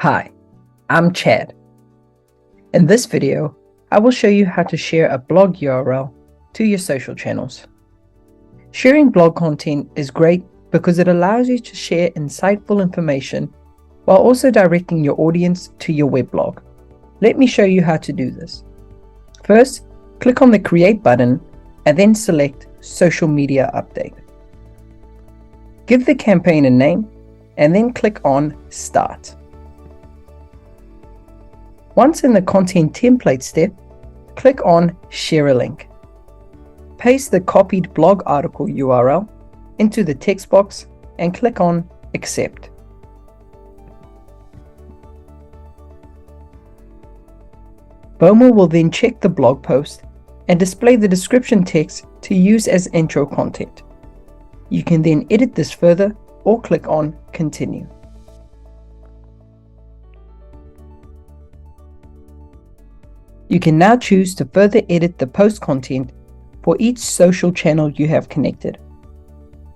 Hi, I'm Chad. In this video, I will show you how to share a blog URL to your social channels. Sharing blog content is great because it allows you to share insightful information while also directing your audience to your weblog. Let me show you how to do this. First, click on the Create button and then select Social Media Update. Give the campaign a name and then click on Start. Once in the Content Template step, click on Share a Link. Paste the copied blog article URL into the text box and click on Accept. Boma will then check the blog post and display the description text to use as intro content. You can then edit this further or click on Continue. You can now choose to further edit the post content for each social channel you have connected.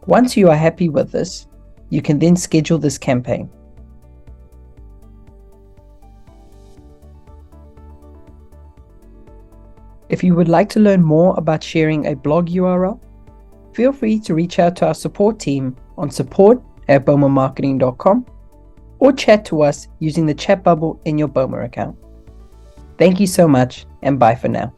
Once you are happy with this, you can then schedule this campaign. If you would like to learn more about sharing a blog URL, feel free to reach out to our support team on support@bomamarketing.com or chat to us using the chat bubble in your Boma account. Thank you so much, and bye for now.